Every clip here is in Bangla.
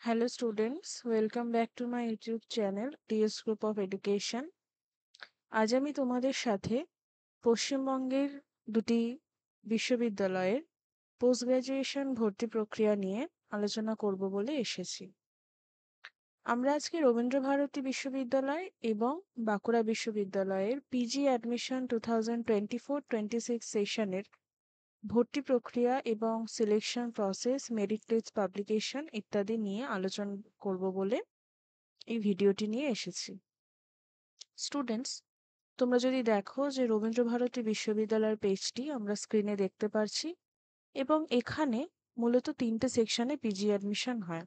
Hello students, welcome back to my YouTube channel TS Group of Education. আজ আমি তোমাদের সাথে পশ্চিমবঙ্গের দুটি বিশ্ববিদ্যালয়ের পোস্ট গ্রাজুয়েশন ভর্তি প্রক্রিয়া নিয়ে আলোচনা করব বলে এসেছি। আমরা আজকে রবীন্দ্রভারতী বিশ্ববিদ্যালয় এবং বাঁকুড়া বিশ্ববিদ্যালয়ের পিজি অ্যাডমিশন 2024-26 সেশনের ভর্তি প্রক্রিয়া এবং selection process, merit list publication ইত্যাদি নিয়ে আলোচনা করব বলে এই ভিডিওটি নিয়ে এসেছি। স্টুডেন্টস, তোমরা যদি দেখো যে রবীন্দ্রভারতী বিশ্ববিদ্যালয়ের পেজটি আমরা স্ক্রিনে দেখতে পাচ্ছি এবং এখানে মূলত 3টে সেকশনে পিজি অ্যাডমিশন হয়।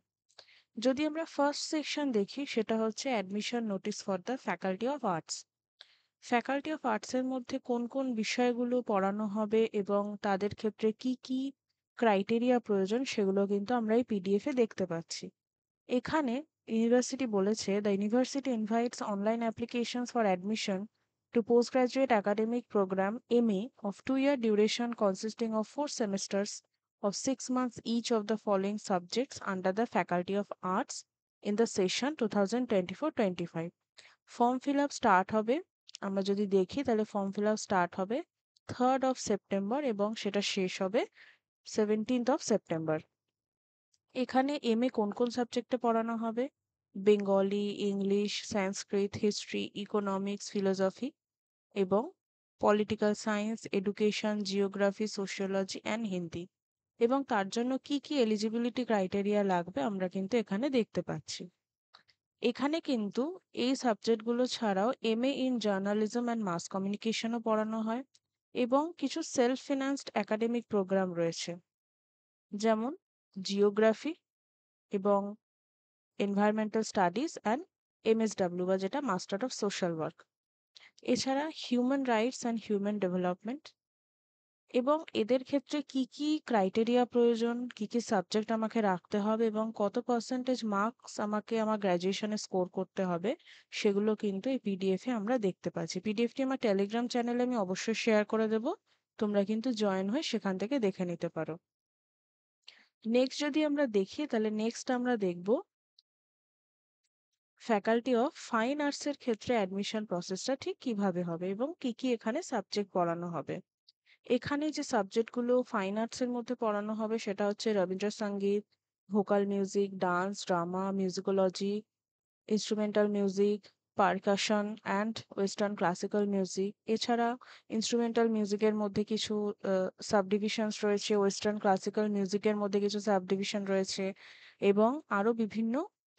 যদি আমরা ফার্স্ট সেকশন দেখি সেটা হচ্ছে admission notice for the faculty of arts. Faculty of আর্টসের মধ্যে কোন কোন বিষয়গুলো পড়ানো হবে এবং তাদের ক্ষেত্রে কি কি ক্রাইটেরিয়া প্রয়োজন সেগুলো কিন্তু আমরা এই পিডিএফে দেখতে পাচ্ছি। এখানে ইউনিভার্সিটি বলেছে, the university invites online applications for admission to postgraduate academic program MA of 2-year duration consisting of 4 semesters of 6 months each of the following subjects under the Faculty of Arts in the session 2024-25. Form fill up start হবে, আমরা যদি দেখি তাহলে ফর্ম ফিল আপ স্টার্ট হবে 3rd of September এবং সেটা শেষ হবে 17th of September। এখানে MA কোন কোন সাবজেক্টে পড়ানো হবে? বেঙ্গলি, ইংলিশ, সংস্কৃত, হিস্ট্রি, ইকোনমিক্স, ফিলোসফি এবং political science, education, geography, sociology and Hindi. এবং তার জন্য কি কি এলিজিবিলিটি ক্রাইটেরিয়া লাগবে আমরা কিন্তু এখানে দেখতে পাচ্ছি। এখানে কিন্তু এই সাবজেক্টগুলো ছাড়াও MA in journalism and mass কমিউনিকেশনও পড়ানো হয় এবং কিছু সেলফ ফিন্যান্সড একাডেমিক প্রোগ্রাম রয়েছে, যেমন জিওগ্রাফি এবং এনভায়রনমেন্টাল স্টাডিজ অ্যান্ড MSW বা যেটা মাস্টার অফ সোশ্যাল ওয়ার্ক। এছাড়া human rights and human development. এবং এদের ক্ষেত্রে কি কি ক্রাইটেরিয়া প্রয়োজন, কি কি সাবজেক্ট আমাকে রাখতে হবে এবং কত পার্সেন্টেজ মার্কস আমাকে আমার গ্র্যাজুয়েশনে স্কোর করতে হবে সেগুলো কিন্তু এই পিডিএফে আমরা দেখতে পাচ্ছি। পিডিএফটি আমার টেলিগ্রাম চ্যানেলে আমি অবশ্যই শেয়ার করে দেবো, তোমরা কিন্তু জয়েন হয়ে সেখান থেকে দেখে নিতে পারো। নেক্সট যদি আমরা দেখি তাহলে নেক্সট আমরা দেখব ফ্যাকাল্টি অফ ফাইন আর্টসের ক্ষেত্রে অ্যাডমিশন প্রসেসটা ঠিক কিভাবে হবে এবং কি কি এখানে সাবজেক্ট পড়ানো হবে। এখানে যে সাবজেক্টগুলো ফাইন আর্টসের মধ্যে পড়ানো হবে সেটা হচ্ছে Rabindrasangeet, vocal music, dance, drama, musicology, instrumental music, percussion and western classical music. এছাড়া ইনস্ট্রুমেন্টাল মিউজিকের মধ্যে কিছু সাবডিভিশনস রয়েছে, ওয়েস্টার্ন ক্লাসিক্যাল মিউজিকের মধ্যে কিছু সাবডিভিশন রয়েছে এবং আরও বিভিন্ন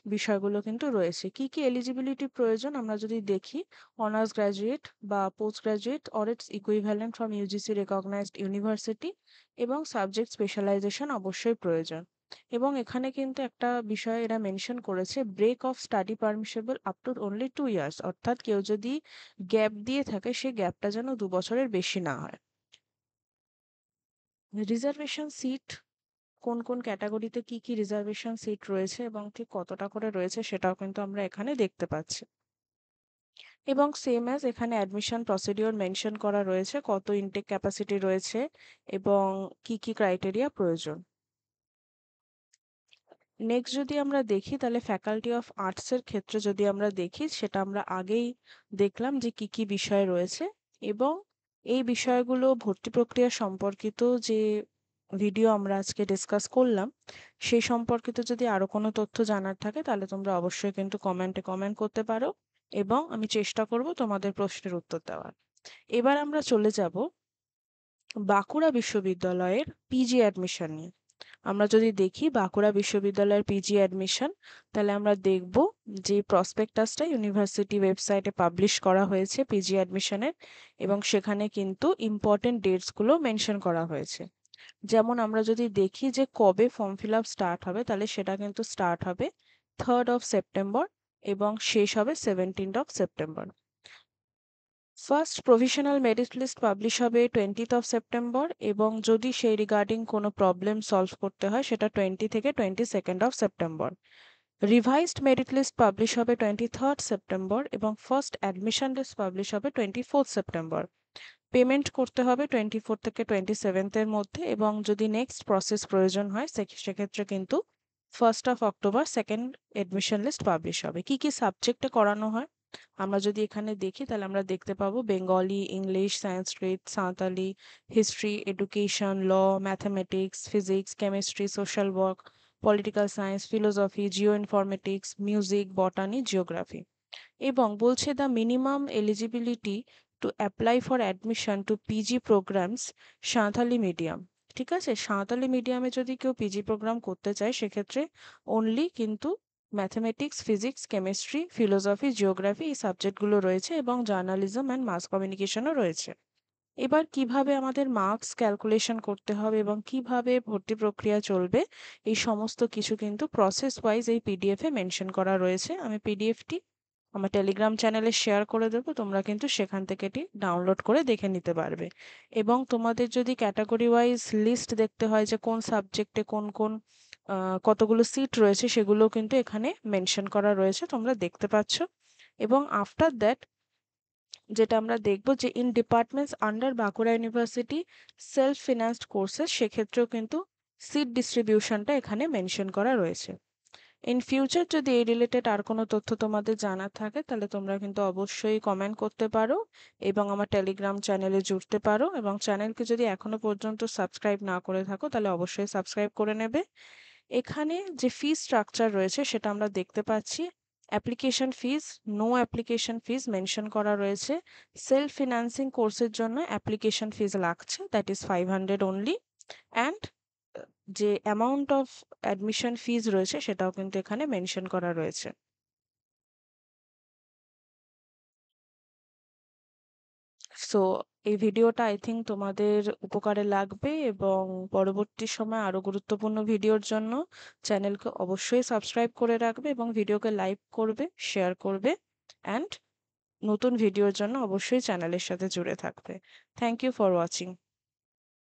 বিষয়গুলো কিন্তু রয়েছে। কি কি এলিজিবিলিটি প্রয়োজন আমরা যদি দেখি, অনার্স গ্র্যাজুয়েট বা post graduate or its equivalent from UGC recognized university এবং সাবজেক্ট স্পেশালাইজেশন অবশ্যই প্রয়োজন। এবং এখানে কিন্তু একটা বিষয় এরা মেনশন করেছে, break of study permissible up to only 2 years, অর্থাৎ কেউ যদি গ্যাপ দিয়ে থাকে সেই গ্যাপটা যেন 2 বছরের বেশি না হয়। রিজার্ভেশন সিট, কোন কোন ক্যাটাগরিতে কি কি রিজার্ভেশন সিট রয়েছে এবং ঠিক কতটা করে রয়েছে সেটাও কিন্তু আমরা এখানে দেখতে পাচ্ছি। এবং সেম অ্যাজ এখানে অ্যাডমিশন প্রসিডিওর মেনশন করা রয়েছে, কত ইনটেক ক্যাপাসিটি রয়েছে এবং কি কি ক্রাইটেরিয়া প্রয়োজন। নেক্সট যদি আমরা দেখি তাহলে ফ্যাকাল্টি অফ আর্টসের ক্ষেত্রে যদি আমরা দেখি সেটা আমরা আগেই দেখলাম যে কি কি বিষয় রয়েছে এবং এই বিষয়গুলো ভর্তি প্রক্রিয়া সম্পর্কিত যে ভিডিও আমরা আজকে ডিসকাস করলাম সেই সম্পর্কিত যদি আরো কোনো তথ্য জানার থাকে তাহলে তোমরা অবশ্যই কিন্তু কমেন্টে কমেন্ট করতে পারো এবং আমি চেষ্টা করব তোমাদের প্রশ্নের উত্তর দেওয়ার। এবার আমরা চলে যাব বাঁকুড়া বিশ্ববিদ্যালয়ের পিজি অ্যাডমিশন নিয়ে। আমরা যদি দেখি বাঁকুড়া বিশ্ববিদ্যালয়ের পিজি অ্যাডমিশন, তাহলে আমরা দেখব যে প্রসপেক্টাসটা ইউনিভার্সিটি ওয়েবসাইটে পাবলিশ করা হয়েছে পিজি অ্যাডমিশনের এবং সেখানে কিন্তু ইম্পর্টেন্ট ডেটসগুলো মেনশন করা হয়েছে। যেমন আমরা যদি দেখি যে কবে ফর্ম ফিল আপ স্টার্ট হবে, তাহলে সেটা কিন্তু স্টার্ট হবে 3rd of September এবং শেষ হবে 17th of September। First provisional merit list publish হবে 20th of September এবং যদি সেই রিগার্ডিং কোনো প্রবলেম সলভ করতে হয় সেটা 20 থেকে 22nd of September। Revised merit list publish হবে 23rd September এবং ফার্স্ট অ্যাডমিশন লিস্ট পাবলিশ হবে 24th September। পেমেন্ট করতে হবে 24 থেকে 27 এর মধ্যে এবং যদি নেক্সট প্রসেস প্রয়োজন হয় সেক্ষেত্রে কিন্তু October 2nd admission list publish হবে। কি কি সাবজেক্টে করানো হয় আমরা যদি এখানে দেখি তাহলে আমরা দেখতে পাবো Bengali, English, Sanskrit, Santali, history, education, law, mathematics, physics, chemistry, social work, political science, philosophy, geoinformatics, music, botany, geography. এবং বলছে the minimum eligibility to apply for admission to PG programs Santali medium. ঠিক আছে, সাঁওতালি মিডিয়ামে যদি কেউ পিজি প্রোগ্রাম করতে চায় সেক্ষেত্রে অনলি কিন্তু mathematics, physics, chemistry, philosophy, geography এই সাবজেক্টগুলো রয়েছে এবং জার্নালিজম অ্যান্ড মাস কমিউনিকেশনও রয়েছে। এবার কিভাবে আমাদের মার্কস ক্যালকুলেশন করতে হবে এবং কিভাবে ভর্তি প্রক্রিয়া চলবে এই সমস্ত কিছু কিন্তু প্রসেস ওয়াইজ এই পিডিএফে মেনশন করা রয়েছে। আমি পিডিএফটি আমার টেলিগ্রাম চ্যানেলে শেয়ার করে দেবো, তোমরা কিন্তু সেখান থেকে এটি ডাউনলোড করে দেখে নিতে পারবে। এবং তোমাদের যদি ক্যাটাগরি ওয়াইজ লিস্ট দেখতে হয় যে কোন সাবজেক্টে কোন কোন কতগুলো সিট রয়েছে সেগুলো কিন্তু এখানে মেনশন করা রয়েছে, তোমরা দেখতে পাচ্ছ। এবং আফটার দ্যাট যেটা আমরা দেখব যে in departments under Bankura university self financed courses সেক্ষেত্রেও কিন্তু সিট ডিস্ট্রিবিউশনটা এখানে মেনশন করা রয়েছে। ইন ফিউচার যদি এই রিলেটেড আর কোনো তথ্য তোমাদের জানার থাকে তাহলে তোমরা কিন্তু অবশ্যই কমেন্ট করতে পারো এবং আমার টেলিগ্রাম চ্যানেলে জুড়তে পারো। এবং চ্যানেলকে যদি এখনো পর্যন্ত সাবস্ক্রাইব না করে থাকো তাহলে অবশ্যই সাবস্ক্রাইব করে নেবে। এখানে যে ফি স্ট্রাকচার রয়েছে সেটা আমরা দেখতে পাচ্ছি। Application fees, no application fees mention করা রয়েছে। সেলফ ফিন্যান্সিং কোর্সের জন্য অ্যাপ্লিকেশন ফিস লাগছে, দ্যাট ইজ 500 অনলি। অ্যান্ড যে অ্যামাউন্ট অফ অ্যাডমিশন ফিজ রয়েছে সেটাও কিন্তু এখানে মেনশন করা রয়েছে। সো এই ভিডিওটা আই থিঙ্ক তোমাদের উপকারে লাগবে এবং পরবর্তী সময় আরো গুরুত্বপূর্ণ ভিডিওর জন্য চ্যানেলকে অবশ্যই সাবস্ক্রাইব করে রাখবে এবং ভিডিওকে লাইক করবে, শেয়ার করবে অ্যান্ড নতুন ভিডিওর জন্য অবশ্যই চ্যানেলের সাথে জুড়ে থাকবে। Thank you for watching.